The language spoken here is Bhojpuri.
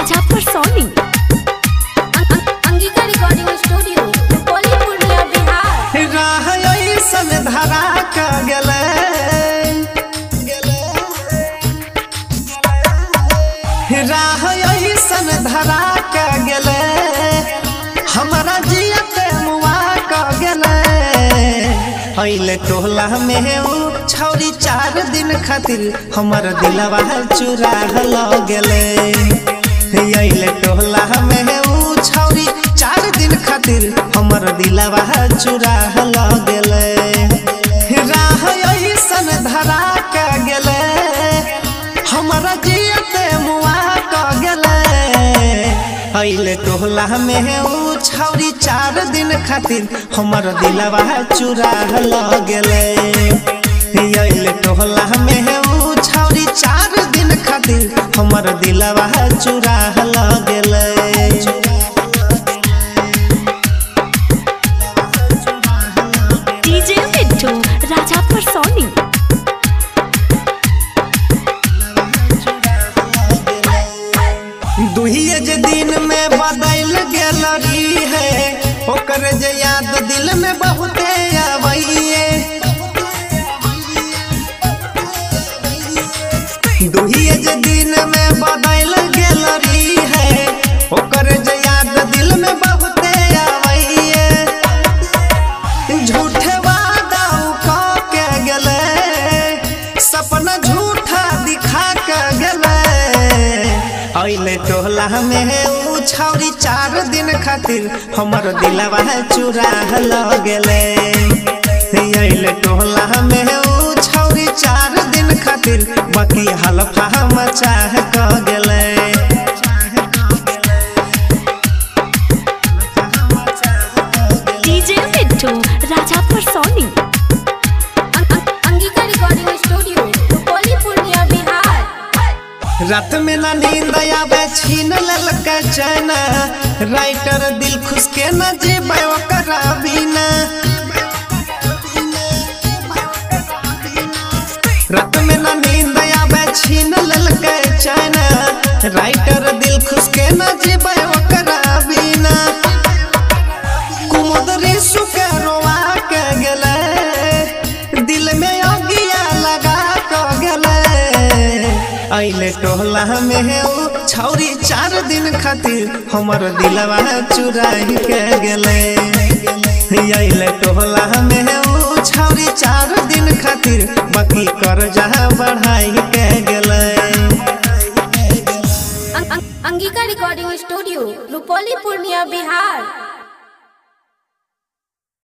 राजा परसोनी। Angika recording studio Rupauli Purnia Bihar. राह ऐसन धरा के गेले राह ऐसन धरा के गेले हमारा जियते मुआ के गेले अइले टोला में उ छौरी 4 दिन खातिर हमर दिलवा चुरा ल गेले अइले टोला में उ छौरी 4 दिन खातिर हमर दिलवा चुरा ल गेले राह ऐसन धरा के गेले हमारा जियते मुआ के गेले अइले टोला में उ छौरी 4 दिन खातिर हमर दिलवा चुरा ल गेले अइले टोला में उ छौरी 4 दिन खातिर हमर दिलवा चुरा ल गेले। डीजे मिट्टू राजा परसोनी। दुहिए जे दिन में बदल गेलरी है ओकर जे याद दिल में बहुते आबैये दुहिए जे दिन में बदल गेलरी है ओकर जे याद दिल में बहुते आबैये झूठे वादा क के गेले सपना झूठा दिखा के गेले अइले टोला में उ छौरी 4 दिन खातिर हमर दिलवा चुरा ल गेले अइले टोला में उ छौरी 4 दिन खातिर बाकी हलफा मचा के गेले। DJ Mittu Raja Parsoni. Angika recording studio Rupauli Purnia Bihar. रात में ना नींद आवे छीन ललक चैना राइटर दिल खुश के न जीवे ओकरा बिना रात में ना नींद आवे छीन ललक चैना राइटर दिल खुश के न जीवे ओकरा बिना कुमुदरी सुके रोवा के गेले दिल में अगिया लगा के गेले अइले टोला में उ छौरी 4 दिन खातिर हमर दिलवा चुरा के गेले अइले टोला में उ छौरी 4 दिन खातिर बाकी कर्जा बढ़ाई के गेले। Angika recording studio Rupauli Purnia Bihar.